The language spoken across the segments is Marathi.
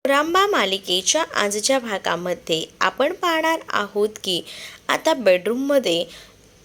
रामबा मालिकेच्या आजच्या भागामध्ये आपण पाहणार आहोत की आता बेडरूममध्ये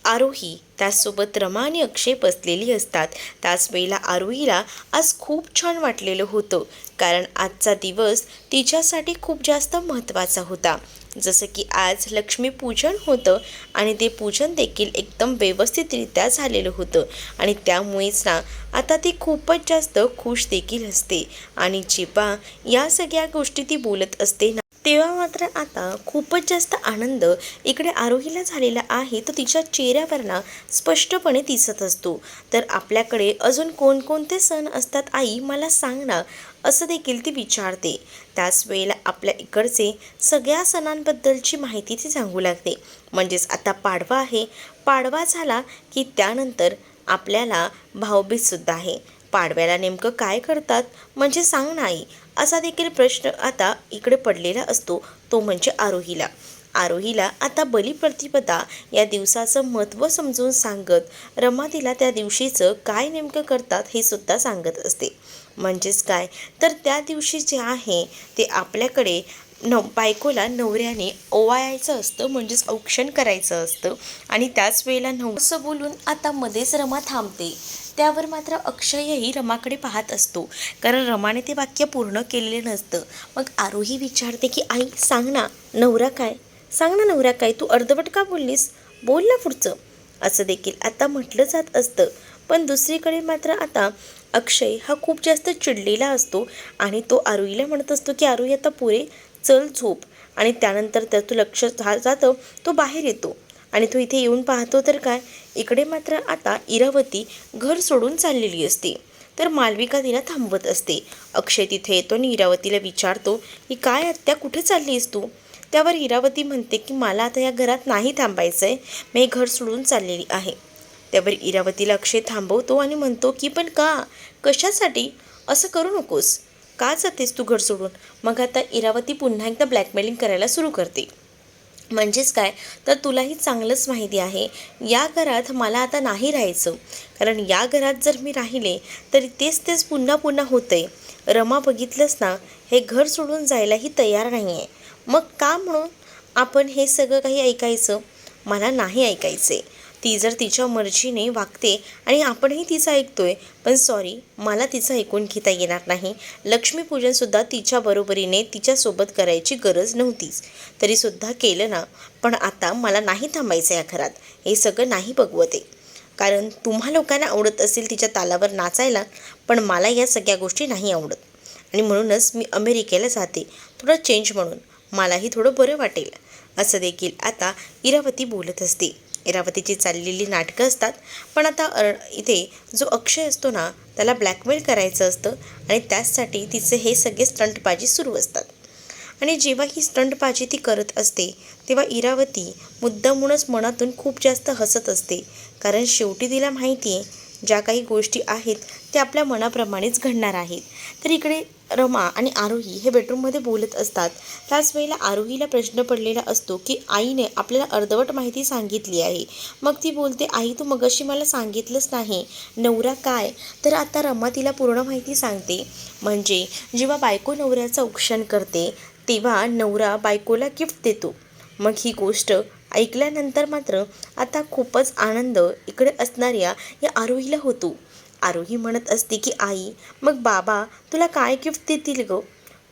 आरोही त्याचसोबत रमा आणि अक्षय बसलेली असतात. त्याच वेळेला आरोहीला आज खूप छान वाटलेलं होतं, कारण आजचा दिवस तिच्यासाठी खूप जास्त महत्त्वाचा होता. जसं की आज लक्ष्मीपूजन होतं आणि ते पूजन देखील एकदम व्यवस्थितरित्या झालेलं होतं आणि त्यामुळेच ना आता ती खूपच जास्त खुश देखील असते. आणि जेव्हा या सगळ्या गोष्टी ती बोलत असते ना, तेव्हा मात्र आता खूपच जास्त आनंद इकडे आरोहीला झालेला आहे, तो तिच्या चेहऱ्यावर ना स्पष्टपणे दिसत असतो. तर आपल्याकडे अजून कोणकोणते सण असतात आई, मला सांग ना, असं देखील ती विचारते. त्याच वेळेला आपल्या इकडचे सगळ्या सणांबद्दलची माहिती ती सांगू लागते. म्हणजेच आता पाडवा आहे, पाडवा झाला की त्यानंतर आपल्याला भाऊबीजसुद्धा आहे. पाडव्याला नेमकं काय करतात म्हणजे सांग ना आई, असा देखील प्रश्न आता इकडे पडलेला असतो, तो म्हणजे आरोहीला. आरोहीला आता बलिप्रतिपदा या दिवसाचं महत्त्व समजून सांगत रमा तिला त्या दिवशीचं काय नेमकं करतात हे सुद्धा सांगत असते. म्हणजेच काय, तर त्या दिवशी जे आहे ते आपल्याकडे बायकोला नवऱ्याने ओवाळायचं असतं, म्हणजेच औक्षण करायचं असतं. आणि त्याच वेळेला असं बोलून आता मध्येच रमा थांबते. त्यावर मात्र अक्षयही रमाकडे पाहत असतो, कारण रमाने ते वाक्य पूर्ण केलेलं नसतं. मग आरोही विचारते की आई सांग ना, नवरा काय, सांग ना नवरा काय, तू अर्धवट का बोललीस, बोल ना पुढचं, असं देखील आता म्हटलं जात असतं. पण दुसरीकडे मात्र आता अक्षय हा खूप जास्त चिडलेला असतो आणि तो आरोहीला म्हणत असतो की आरोही आता पुरे चल झोप. आणि त्यानंतर त्याचं लक्ष जातं, तो बाहेर येतो आणि तो इथे येऊन पाहतो तर काय, इकडे मात्र आता इरावती घर सोडून चाललेली असते. तर मालविका तिला थांबवत असते. अक्षय तिथे येतो आणि इरावतीला विचारतो की काय आत्या, कुठे चाललीस तू. त्यावर इरावती म्हणते की मला आता या घरात नाही थांबायचं आहे, मी घर सोडून चाललेली आहे. त्यावर इरावतीला अक्षय थांबवतो आणि म्हणतो की पण का, कशासाठी, असं करू नकोस, का जातेस तू घर सोडून. मग आता इरावती पुन्हा एकदा ब्लॅकमेलिंग करायला सुरू करते. म्हणजेच काय, तर तुलाही चांगलंच माहिती आहे या घरात मला आता नाही राहायचं, कारण या घरात जर मी राहिले तर तेच तेच पुन्हा पुन्हा होतंय. रमा बघितलंच ना, हे घर सोडून जायलाही तयार नाही आहे. मग का म्हणून आपण हे सगळं काही ऐकायचं, मला नाही ऐकायचे. ती जर तिच्या मर्जीने वागते आणि आपणही तिचं ऐकतोय, पण सॉरी, मला तिचं ऐकून घेता येणार नाही. लक्ष्मीपूजनसुद्धा तिच्या बरोबरीने तिच्यासोबत करायची गरज नव्हतीच, तरीसुद्धा केलं ना. पण आता मला नाही थांबायचं या घरात, हे सगळं नाही बघवते. कारण तुम्हा लोकांना आवडत असेल तिच्या तालावर नाचायला, पण मला या सगळ्या गोष्टी नाही आवडत. आणि म्हणूनच मी अमेरिकेला जाते, थोडं चेंज म्हणून, मलाही थोडं बरं वाटेल, असं देखील आता इरावती बोलत असते. इरावतीची चाललेली नाटकं असतात. पण आता इथे जो अक्षय असतो ना, त्याला ब्लॅकमेल करायचं असतं आणि त्याचसाठी तिचे हे सगळे स्टंटबाजी सुरू असतात. आणि जेव्हा ही स्टंटबाजी ती करत असते तेव्हा इरावती मुद्दामूनच मनातून खूप जास्त हसत असते, कारण शेवटी तिला माहिती आहे ज्या काही गोष्टी आहेत त्या आपल्या मनाप्रमाणेच घडणार आहेत. तर इकडे रमा आणि आरोही हे बेडरूममध्ये बोलत असतात. त्याच वेळेला आरोहीला प्रश्न पडलेला असतो की आईने आपल्याला अर्धवट माहिती सांगितली आहे. मग ती बोलते, आई तू मगाशी मला सांगितलंच नाही नवरा काय. तर आता रमा तिला पूर्ण माहिती सांगते. म्हणजे जेव्हा बायको नवऱ्याचं औक्षण करते तेव्हा नवरा बायकोला गिफ्ट देतो. मग ही गोष्ट ऐकल्यानंतर मात्र आता खूपच आनंद इकडे असणाऱ्या या आरोहीला होतो. आरोही म्हणत असते की आई मग बाबा तुला काय गिफ्ट देतील गं.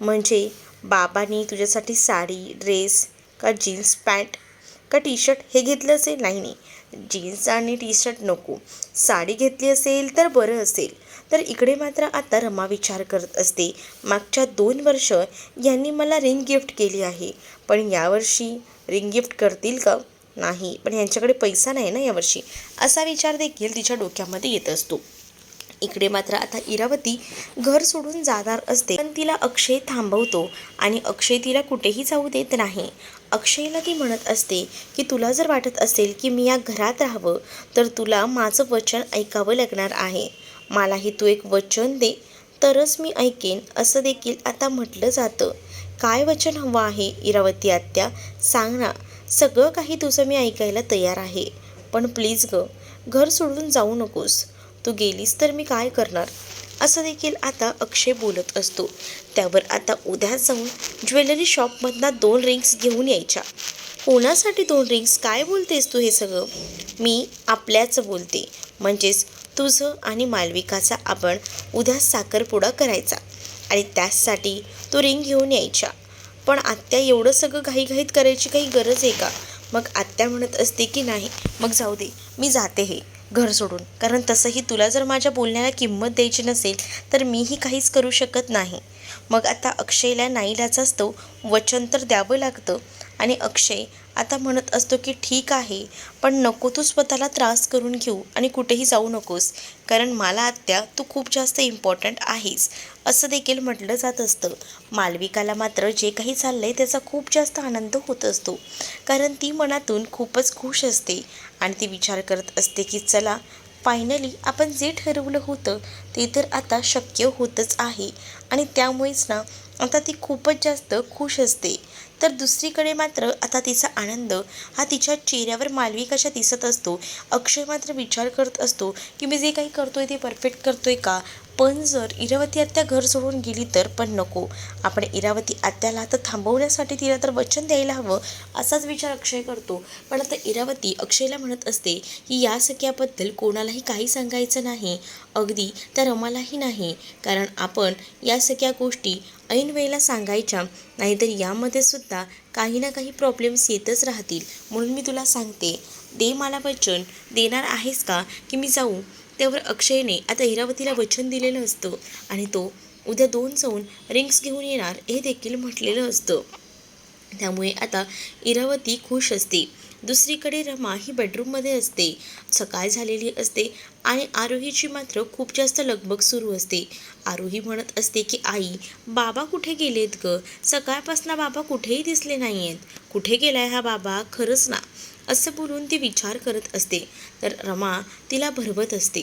म्हणजे बाबांनी तुझ्यासाठी साडी, ड्रेस का जीन्स पॅन्ट का टी शर्ट हे घेतलं असेल. नाही नाही, जीन्स आणि टी शर्ट नको, साडी घेतली असेल तर बरं असेल. तर इकडे मात्र आता रमा विचार करत असते, मागच्या 2 वर्ष यांनी मला रिंग गिफ्ट केली आहे, पण यावर्षी रिंग गिफ्ट करतील का, नाही, पण यांच्याकडे पैसा नाही ना यावर्षी, असा विचार देखील तिच्या डोक्यामध्ये येत असतो. इकडे मात्र आता इरावती घर सोडून जाणार असते, पण तिला अक्षय थांबवतो आणि अक्षय तिला कुठेही जाऊ देत नाही. अक्षयला ती म्हणत असते की तुला जर वाटत असेल की मी या घरात राहावं तर तुला माझं वचन ऐकावं लागणार आहे. मलाही तू एक वचन दे तरच मी ऐकेन, असं देखील आता म्हटलं जातं. काय वचन हवं आहे इरावती आत्या, सांग ना. सगळं काही तुझं मी ऐकायला तयार आहे, पण प्लीज गं, घर सोडून जाऊ नकोस. तू गेलीस तर मी काय करणार, असं देखील आता अक्षय बोलत असतो. त्यावर आता उद्या जाऊन ज्वेलरी शॉपमधनं 2 रिंग्स घेऊन यायच्या. कोणासाठी 2 रिंग्स, काय बोलतेस तू हे सगळं? मी आपल्याच बोलते, म्हणजेच तुझं आणि मालविकाचा आपण उद्या साखरपुडा करायचा आणि त्याचसाठी तो रिंग घेऊन यायच्या. पण आत्या एवढं सगळं घाईघाईत करायची काही गरज आहे का? मग आत्या म्हणत असते की नाही, मग जाऊ दे, मी जाते हे घर सोडून, कारण तसंही तुला जर माझ्या बोलण्याला किंमत द्यायची नसेल तर मीही काहीच करू शकत नाही. मग आता अक्षयला नाईलाजास्तव वचन तर द्यावं लागतं आणि अक्षय आता म्हणत असतो की ठीक आहे, पण नको तू स्वतःला त्रास करून घेऊ आणि कुठेही जाऊ नकोस, कारण मला आत्या तू खूप जास्त इम्पॉर्टंट आहेस, असं देखील म्हटलं जात असतं. मालविकाला मात्र जे काही चाललंय त्याचा खूप जास्त आनंद होत असतो, कारण ती मनातून खूपच खुश असते आणि ती विचार करत असते की चला, फायनली आपण जे ठरवलं होतं ते तर आता शक्य होतच आहे आणि त्यामुळेच ना आता ती खूपच जास्त खुश असते. तर दुसरीकडे मात्र आता तिचा आनंद हा तिच्या चेहऱ्यावर मालविकाच्या दिसत असतो. अक्षय मात्र विचार करत असतो की मी जे काही करतोय ते परफेक्ट करतोय का? पण जर इरावती आत्या घर सोडून गेली तर? पण नको, आपण इरावती आत्याला तर थांबवण्यासाठी तिला तर वचन द्यायला हवं, असाच विचार अक्षय करतो. पण आता इरावती अक्षयला म्हणत असते की या सगळ्याबद्दल कोणालाही काही सांगायचं नाही, अगदी त्या रमालाही नाही, कारण आपण या सगळ्या गोष्टी ऐन वेळेला सांगायच्या, नाहीतर यामध्ये सुद्धा काही ना काही प्रॉब्लेम्स येतच राहतील. म्हणून मी तुला सांगते, दे मला वचन, देणार आहेस का की मी जाऊ? त्यावर अक्षयने आता इरावतीला वचन दिलेलं असतं आणि तो उद्या 2 जाऊन रिंग्स घेऊन येणार हे देखील म्हटलेलं असतं. त्यामुळे आता इरावती खुश असते. दुसरीकडे रमा ही बेडरूममध्ये असते. सकाळ झालेली असते आणि आरोहीची मात्र खूप जास्त लगबग सुरू असते. आरोही म्हणत असते की आई, बाबा कुठे गेलेत ग? सकाळपासून बाबा कुठेही दिसले नाही आहेत. कुठे गेलाय हा बाबा, खरंच ना, असं बोलून ती विचार करत असते. तर रमा तिला भरवत असते.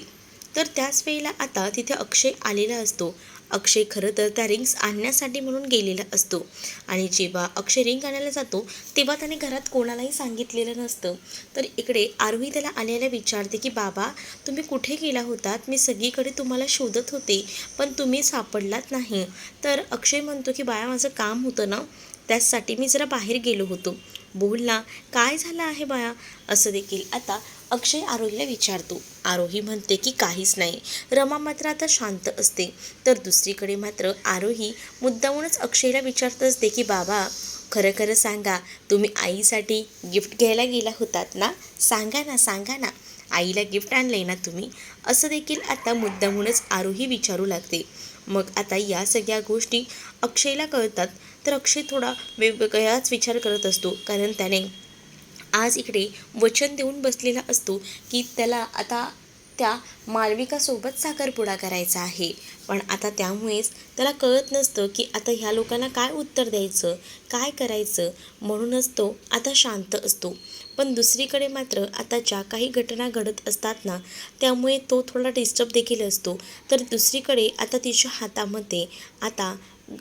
तर त्याच वेळेला आता तिथे अक्षय आलेला असतो. अक्षय खरं तर त्या रिंग्स आणण्यासाठी म्हणून गेलेला असतो आणि जेव्हा अक्षय रिंग आणायला जातो तेव्हा त्याने घरात कोणालाही सांगितलेलं नसतं. तर इकडे आरोही त्याला आलेला विचारते की बाबा, तुम्ही कुठे गेला होतात? मी सगळीकडे तुम्हाला शोधत होते पण तुम्ही सापडलात नाही. तर अक्षय म्हणतो की बाळा, माझं काम होतं ना, त्याचसाठी मी जरा बाहेर गेलो होतो. बोल ना, काय झालं आहे बाळा, असं देखील आता अक्षय आरोहीला विचारतो. आरोही म्हणते की काहीच नाही. रमा मात्र आता शांत असते. तर दुसरीकडे मात्र आरोही मुद्दामूनच अक्षयला विचारत असते की बाबा, खरं खरं सांगा, तुम्ही आईसाठी गिफ्ट घ्यायला गेला होतात ना? सांगा ना, सांगा ना, आईला गिफ्ट आणलंय ना तुम्ही? असं देखील आता मुद्दामूनच आरोही विचारू लागते. मग आता या सगळ्या गोष्टी अक्षयला कळतात. तर अक्षय थोडा वेगवेगळाच विचार करत असतो, कारण त्याने आज इकडे वचन देऊन बसलेला असतो की त्याला आता त्या मालविकासोबत साखरपुडा करायचा आहे. पण आता त्यामुळेच त्याला कळत नसतं की आता ह्या लोकांना काय उत्तर द्यायचं, काय करायचं, म्हणूनच तो आता शांत असतो. पण दुसरीकडे मात्र आता ज्या काही घटना घडत असतात ना, त्यामुळे तो थोडा डिस्टर्ब देखील असतो. तर दुसरीकडे आता तिच्या हातामध्ये आता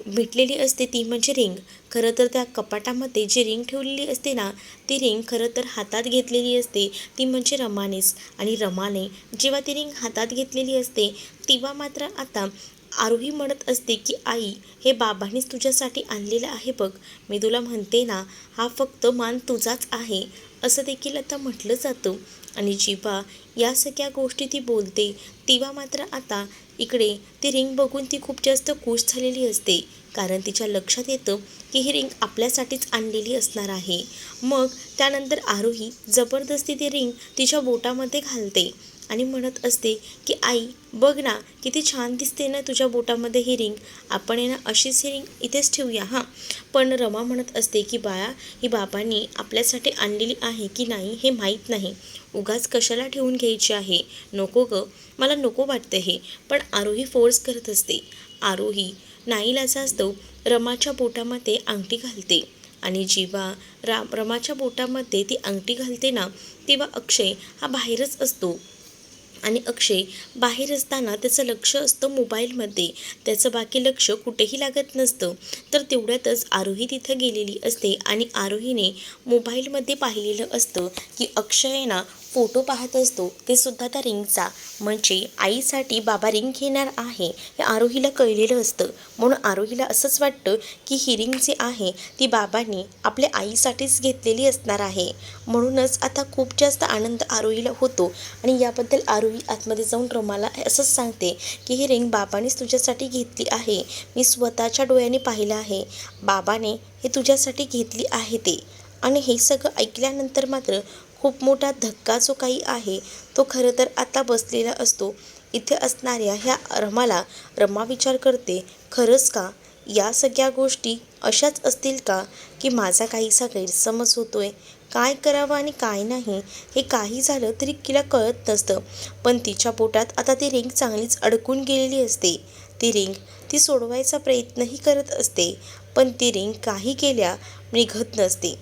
भेटलेली असते ती म्हणजे रिंग. खरं तर त्या कपाटामध्ये जी रिंग ठेवलेली असते ना, ती रिंग खरं तर हातात घेतलेली असते ती म्हणजे रमानेच. आणि रमाने जेव्हा ती रिंग हातात घेतलेली असते तेव्हा मात्र आता आरोही म्हणत असते की आई, हे बाबांनीच तुझ्यासाठी आणलेलं आहे बघ, मी तुला म्हणते ना, हा फक्त मान तुझाच आहे, असं देखील आता म्हटलं जातं. आणि जेव्हा या सगळ्या गोष्टी ती बोलते तेव्हा मात्र आता इकडे ती रिंग बघून ती खूप जास्त खुश झालेली असते, कारण तिच्या लक्षात येतं की ही रिंग आपल्यासाठीच आणलेली असणार आहे. मग त्यानंतर आरोही जबरदस्ती ती रिंग तिच्या बोटामध्ये घालते आणि म्हणत असते की आई, बघ ना, किती छान दिसते ना तुझ्या बोटामध्ये ही रिंग, आपण आहे ना अशीच ही रिंग इथेच ठेवूया हां. पण रमा म्हणत असते की बाळा, ही बाबांनी आपल्यासाठी आणलेली आहे की नाही हे माहीत नाही, उगाच कशाला ठेवून घ्यायची आहे, नको ग, मला नको वाटतं हे. पण आरोही फोर्स करत असते. आरोही नाईलाजास्तव रमाच्या बोटामध्ये अंगठी घालते आणि जेव्हा रमाच्या बोटामध्ये ती अंगठी घालते ना, तेव्हा अक्षय हा बाहेरच असतो आणि अक्षय बाहेर असताना त्याचं लक्ष असतं मोबाईलमध्ये, त्याचं बाकी लक्ष कुठेही लागत नसतं. तर तेवढ्यातच आरोही तिथं गेलेली असते आणि आरोहीने मोबाईलमध्ये पाहिलेलं असतं की अक्षय ना फोटो पाहत असतो ते सुद्धा त्या रिंगचा, म्हणजे आईसाठी बाबा रिंग घेणार आहे हे आरोहीला कळलेलं असतं. म्हणून आरोहीला असंच वाटतं की ही रिंग जी आहे ती बाबांनी आपल्या आईसाठीच घेतलेली असणार आहे. म्हणूनच आता खूप जास्त आनंद आरोहीला होतो आणि याबद्दल आरोही आतमध्ये जाऊन रमाला असंच सांगते की ही रिंग बाबांनीच तुझ्यासाठी घेतली आहे. मी स्वतःच्या डोळ्यांनी पाहिलं आहे, बाबाने हे तुझ्यासाठी घेतली आहे ते. आणि हे सगळं ऐकल्यानंतर मात्र खूप मोठा धक्का जो काही आहे तो खरं तर आता बसलेला असतो इथे असणाऱ्या ह्या रमाला. रमा विचार करते, खरंच का या सगळ्या गोष्टी अशाच असतील का, की माझा काहीसा गैरसमज होतोय. काय करावं आणि काय नाही हे काही झालं तरी तिला कळत नसतं. पण तिच्या पोटात आता ती रिंग चांगलीच अडकून गेलेली असते. ती रिंग ती सोडवायचा प्रयत्नही करत असते, पण ती रिंग काही केल्या निघत नसते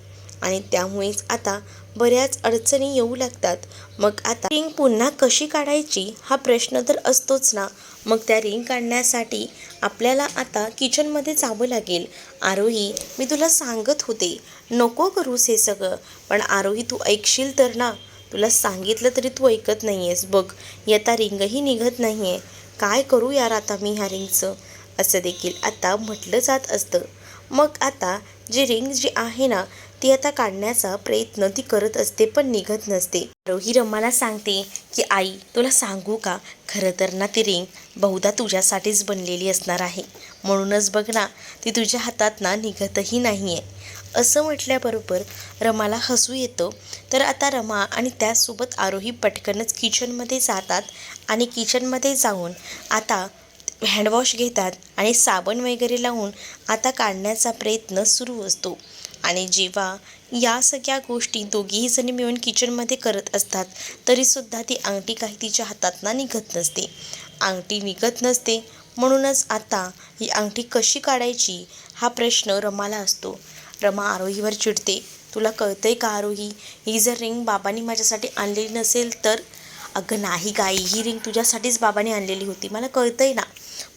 आणि त्यामुळेच आता बऱ्याच अडचणी येऊ लागतात. मग आता रिंग पुन्हा कशी काढायची हा प्रश्न तर असतोच ना. मग त्या रिंग काढण्यासाठी आपल्याला आता किचनमध्ये जावं लागेल. आरोही, मी तुला सांगत होते नको करूस हे सगळं, पण आरोही तू ऐकशील तर ना. तुला सांगितलं तरी तू ऐकत नाही आहेस बघ. ही आता रिंगही निघत नाही आहे. काय करू यार आता मी ह्या रिंगचं, असं देखील आता म्हटलं जात असतं. मग आता जी रिंग जी आहे ना ती आता काढण्याचा प्रयत्न ती करत असते, पण निघत नसते. आरोही रमाला सांगते की आई तुला सांगू का, खरं तर ना ती रिंग बहुधा तुझ्यासाठीच बनलेली असणार आहे. म्हणूनच बघ ना ती तुझ्या हातात ना निघतही नाही आहे. असं म्हटल्याबरोबर रमाला हसू येतं. तर आता रमा आणि त्याचसोबत आरोही पटकनच किचनमध्ये जातात आणि किचनमध्ये जाऊन आता हँडवॉश घेतात आणि साबण वगैरे लावून आता काढण्याचा प्रयत्न सुरू असतो. आणि जेव्हा या सगळ्या गोष्टी दोघीही जणी मिळून किचनमध्ये करत असतात तरीसुद्धा ती अंगठी काही तिच्या हातातनं निघत नसते. अंगठी निघत नसते म्हणूनच आता ही अंगठी कशी काढायची हा प्रश्न रमाला असतो. रमा आरोहीवर चिडते, तुला कळतंय का आरोही, ही जर रिंग बाबांनी माझ्यासाठी आणलेली नसेल तर. अगं नाही गाई, ही रिंग तुझ्यासाठीच बाबांनी आणलेली होती, मला कळतंय ना.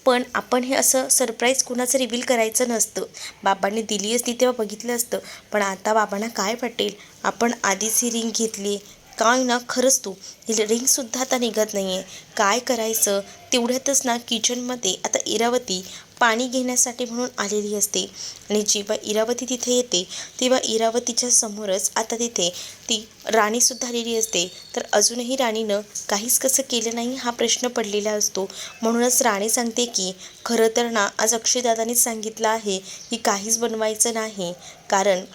पण आपण हे असं सरप्राईज कुणाचं रिव्हील करायचं नसतं. बाबांनी दिली असती तेव्हा बघितलं असतं, पण आता बाबांना काय वाटेल आपण आधीच ही रिंग घेतली. काय ना खरंच तू, ही रिंगसुद्धा आता निघत नाही आहे. काय करायचं. तेवढ्यातच ना किचनमध्ये आता इरावती पाणी घेण्यासाठी म्हणून आलेली असते आणि जेव्हा इरावती तिथे येते तेव्हा इरावतीच्या समोरच आता तिथे ती राणीसुद्धा आलेली असते. तर अजूनही राणीनं काहीच कसं केलं नाही हा प्रश्न पडलेला असतो. म्हणूनच राणी सांगते की खरं तर ना आज अक्षयदादांनीच सांगितलं आहे की काहीच बनवायचं नाही, कारण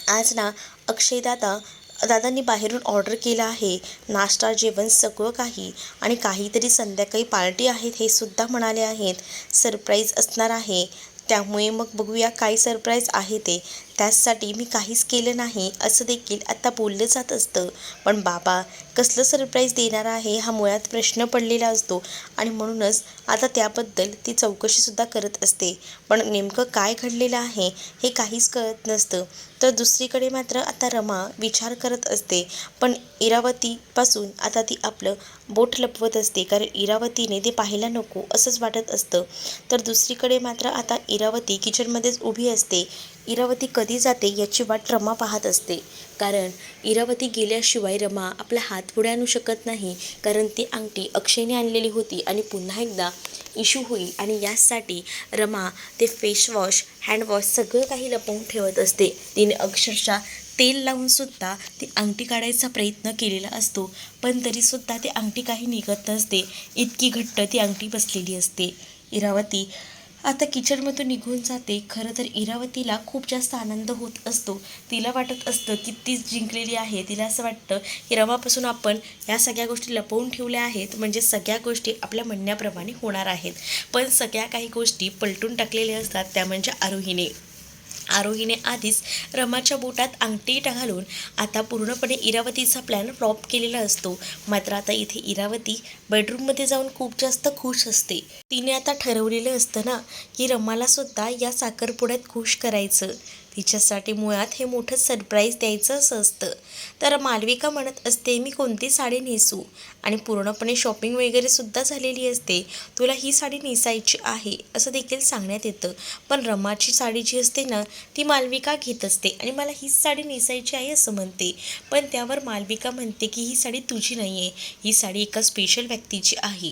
आज ना दादांनी बाहेरून ऑर्डर केलं आहे नाश्ता जेवण सगळं काही, आणि काहीतरी संध्याकाळी पार्टी आहेत हे सुद्धा म्हणाले आहेत. सरप्राईज असणार आहे, त्यामुळे मग बघूया काय सरप्राईज आहे ते. त्याचसाठी मी काहीच केलं नाही असं देखील आता बोललं जात असतं. पण बाबा कसलं सरप्राईज देणार आहे हा मुळात प्रश्न पडलेला असतो आणि म्हणूनच आता त्याबद्दल ती चौकशीसुद्धा करत असते. पण नेमकं काय घडलेलं आहे हे काहीच कळत नसतं. तर दुसरीकडे मात्र आता रमा विचार करत असते, पण इरावतीपासून आता ती आपलं बोट लपवत असते, कारण इरावतीने ते पाहायला नको असंच वाटत असतं. तर दुसरीकडे मात्र आता इरावती किचनमध्येच उभी असते. इरावती कधी जाते याची वाट रमा पाहत असते, कारण इरावती गेल्याशिवाय रमा आपला हात पुढे आणू शकत नाही, कारण ती अंगठी अक्षयने आणलेली होती आणि पुन्हा एकदा इश्यू होईल. आणि यासाठी रमा ते फेसवॉश हँडवॉश सगळं काही लपवून ठेवत असते. तिने अक्षरशः तेल लावूनसुद्धा ती अंगठी काढायचा प्रयत्न केलेला असतो, पण तरीसुद्धा ती अंगठी काही निघत नसते. इतकी घट्ट ती अंगठी बसलेली असते. इरावती आता किचनमधून निघून जाते. खरं तर इरावतीला खूप जास्त आनंद होत असतो. तिला वाटत असतं की तीच जिंकलेली आहे. तिला असं वाटतं की रमापासून आपण या सगळ्या गोष्टी लपवून ठेवल्या आहेत, म्हणजे सगळ्या गोष्टी आपल्या म्हणण्याप्रमाणे होणार आहेत. पण सगळ्या काही गोष्टी पलटून टाकलेल्या असतात, त्या म्हणजे आरोहीने आधीच रमाच्या बोटात अंगठी घालून आता पूर्णपणे इरावतीचा प्लॅन फ्लॉप केलेला असतो. मात्र आता इथे इरावती बेडरूममध्ये जाऊन खूप जास्त खुश असते. तिने आता ठरवलेलं असतं ना की रमाला सुद्धा या साखरपुड्यात खुश करायचं. तिच्यासाठी मुळात हे मोठं सरप्राईज द्यायचं असतं. तर मालविका म्हणत असते, मी कोणती साडी नेसू, आणि पूर्णपणे शॉपिंग वगैरे सुद्धा झालेली असते. तुला ही साडी नेसायची आहे असं देखील सांगण्यात येतं. पण रमाची साडी जी असते ना, ती मालविका घेत असते आणि मला हीच साडी नेसायची आहे असं म्हणते. पण त्यावर मालविका म्हणते की ही साडी तुझी नाही आहे, ही साडी एका स्पेशल व्यक्तीची आहे.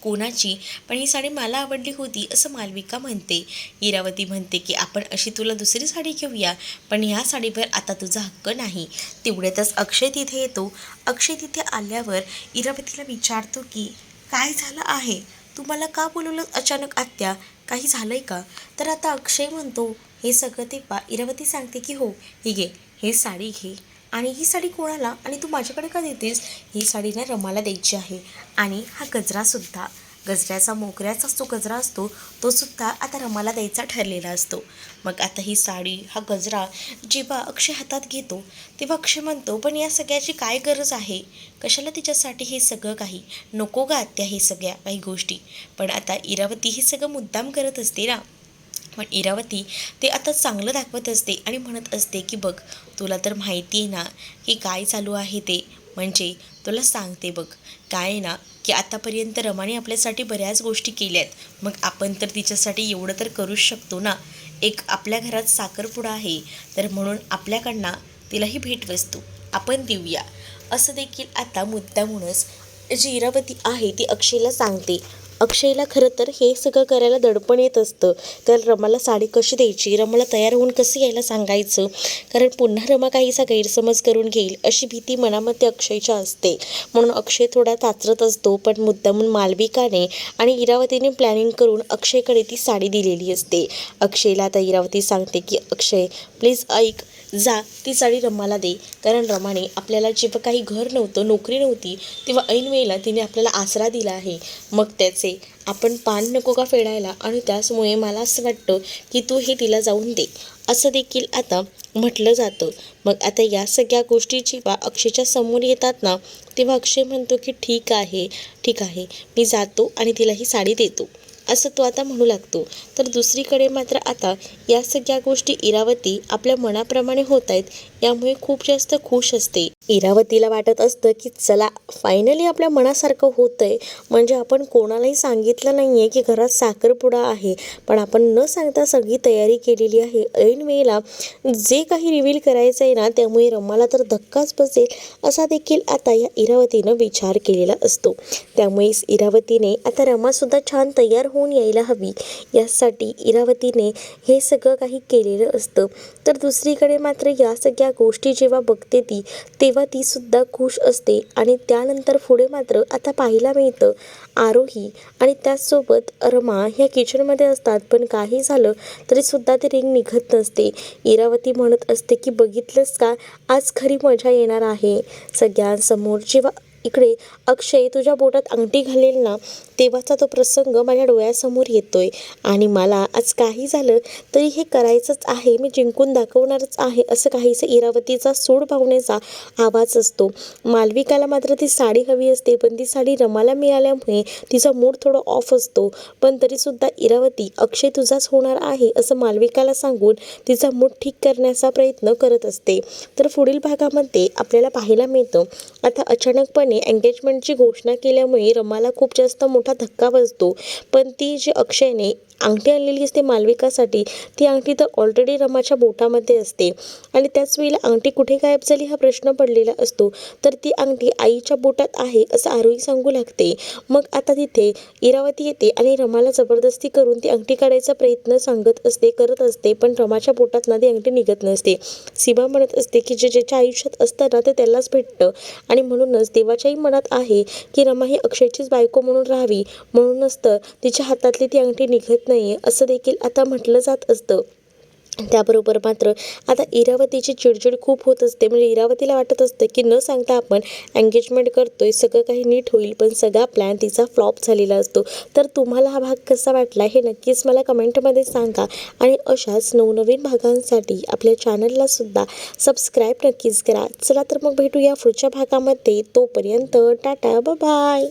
कोणाची, पण ही साडी मला आवडली होती असं मालविका म्हणते. इरावती म्हणते की आपण अशी तुला दुसरी साडी घेऊया, पण ह्या साडीवर आता तुझा हक्क नाही. तेवढ्यातच अक्षय तिथे येतो. अक्षय तिथे आल्यावर इरावतीला विचारतो की काय झालं आहे, तू मला का बोलवलं अचानक आत्या, काही झालं आहे का? तर आता अक्षय म्हणतो हे सगळं ते इरावती सांगते की हो, ही घे, ही साडी घे. आणि ही साडी कोणाला, आणि तू माझ्याकडे का देतेस? ही साडी ना रमाला द्यायची आहे. आणि हा गजरासुद्धा, गजऱ्याचा मोगऱ्याचा जो गजरा असतो तो सुद्धा आता रमाला द्यायचा ठरलेला असतो. मग आता ही साडी, हा गजरा जेव्हा अक्षय हातात घेतो तेव्हा अक्षय म्हणतो, पण या सगळ्याची काय गरज आहे, कशाला तिच्यासाठी हे सगळं काही, नको का आत्या हे सगळ्या काही गोष्टी. पण आता इरावती हे सगळं मुद्दाम करत असते ना. पण इरावती ते आता चांगलं दाखवत असते आणि म्हणत असते की बघ, तुला तर माहिती आहे ना की काय चालू आहे ते, म्हणजे तुला सांगते बघ, काय आहे ना की आतापर्यंत रमाने आपल्यासाठी बऱ्याच गोष्टी केल्यात, मग आपण तर तिच्यासाठी एवढं तर करूच शकतो ना. एक आपल्या घरात साखरपुडा आहे, तर म्हणून आपल्याकडनं तिलाही भेटवस्तू आपण देऊया असं देखील आता मुद्दामूनच जी इरावती आहे ती अक्षयला सांगते. अक्षयला खरं तर हे सगळं करायला दडपण येत असतं. तर रमाला साडी कशी द्यायची, रमाला तयार होऊन कसं यायला सांगायचं, कारण पुन्हा रमा काहीसा गैरसमज करून घेईल अशी भीती मनामध्ये अक्षयच्या असते. म्हणून अक्षय थोडा ताचरत असतो. पण मुद्दामून मालविकाने आणि इरावतीने प्लॅनिंग करून अक्षयकडे ती साडी दिलेली असते. अक्षयला आता इरावती सांगते की अक्षय प्लीज ऐक, जा ती साडी रमाला दे, कारण रमाने आपल्याला जेव्हा काही घर नव्हतं, नोकरी नव्हती, तेव्हा ऐन वेळेला तिने आपल्याला आसरा दिला आहे. मग त्याचे आपण पान नको का फेडायला, आणि त्याचमुळे मला असं वाटतं की तू हे तिला जाऊन दे असं देखील आता म्हटलं जातं. मग आता या सगळ्या गोष्टी जेव्हा अक्षयच्या समोर येतात ना, तेव्हा अक्षय म्हणतो की ठीक आहे, ठीक आहे, मी जातो आणि तिला ही साडी देतो असं तो आता म्हणू लागतो. तर दुसरीकडे मात्र आता या सगळ्या गोष्टी इरावती आपल्या मनाप्रमाणे होत आहेत, यामुळे खूप जास्त खुश असते. इरावतीला वाटत असतं की चला फायनली आपल्या मनासारखं होतंय, म्हणजे आपण कोणालाही सांगितलं नाही आहे की घरात साखरपुडा आहे, पण आपण न सांगता सगळी तयारी केलेली आहे. ऐन वेळेला जे काही रिव्हील करायचं आहे ना, त्यामुळे रमाला तर धक्काच बसेल असा देखील आता या इरावतीनं विचार केलेला असतो. त्यामुळे इरावतीने आता रमासुद्धा छान तयार होऊन यायला हवी, यासाठी इरावतीने हे सगळं काही केलेलं असतं. तर दुसरीकडे मात्र या सगळ्या गोष्टी जेव्हा बघते ती, तेव्हा ती सुद्धा खुश असते. आणि त्यानंतर पुढे मात्र आता पाहायला मिळतं आरोही आणि त्याचसोबत रमा ह्या किचनमध्ये असतात. पण काही झालं तरी सुद्धा ते रिंग निघत नसते. इरावती म्हणत असते की बघितलंस का, आज खरी मजा येणार आहे सगळ्यांसमोर. जेव्हा इकडे अक्षय तुझ्या बोटात अंगठी घालेल ना, तेव्हाचा तो प्रसंग माझ्या डोळ्यासमोर येतोय, आणि मला आज काही झालं तरी हे करायचंच आहे, मी जिंकून दाखवणारच आहे असं काहीसं इरावतीचा सूड भावनेचा आवाज असतो. मालविकाला मात्र ती साडी हवी असते, पण ती साडी रमाला मिळाल्यामुळे तिचा मूड थोडा ऑफ असतो. पण तरीसुद्धा इरावती अक्षय तुझाच होणार आहे असं मालविकाला सांगून तिचा मूड ठीक करण्याचा प्रयत्न करत असते. तर पुढील भागामध्ये आपल्याला पाहायला मिळतं आता अचानकपणे एंगेजमेंटची घोषणा केल्यामुळे रमाला खूप जास्त मोठा धक्का बसतो. पण ती जी अक्षयने अंगठी आणलेली असते मालविकासाठी, ती अंगठी तर ऑलरेडी रमाच्या बोटामध्ये असते, आणि त्याच वेळेला अंगठी कुठे गायब झाली हा प्रश्न पडलेला असतो. तर ती अंगठी आईच्या बोटात आहे असं आरोही सांगू लागते. मग आता तिथे इरावती येते आणि रमाला जबरदस्ती करून ती अंगठी काढायचा प्रयत्न करत असते, पण रमाच्या बोटात ना ती अंगठी निघत नसते. सीमा म्हणत असते की जे ज्याच्या आयुष्यात असतं ना ते त्यालाच भेटतं, आणि म्हणूनच देवाच्याही मनात आहे की रमा ही अक्षयचीच बायको म्हणून राहावी, म्हणूनच तर तिच्या हातातली ती अंगठी निघत नाही असं देखील आता म्हटलं जात असतं. त्याबरोबर मात्र आता इरावतीची चिडचिड खूप होत असते. म्हणजे इरावतीला वाटत असतं की न सांगता आपण एंगेजमेंट करतोय, सगळं काही नीट होईल, पण सगळा प्लॅन तिचा फ्लॉप झालेला असतो. तर तुम्हाला हा भाग कसा वाटला हे नक्कीच मला कमेंटमध्ये सांगा, आणि अशाच नवनवीन भागांसाठी आपल्या चॅनलला सुद्धा सबस्क्राईब नक्कीच करा. चला तर मग भेटूया पुढच्या भागामध्ये. तोपर्यंत टाटा, बाय बाय.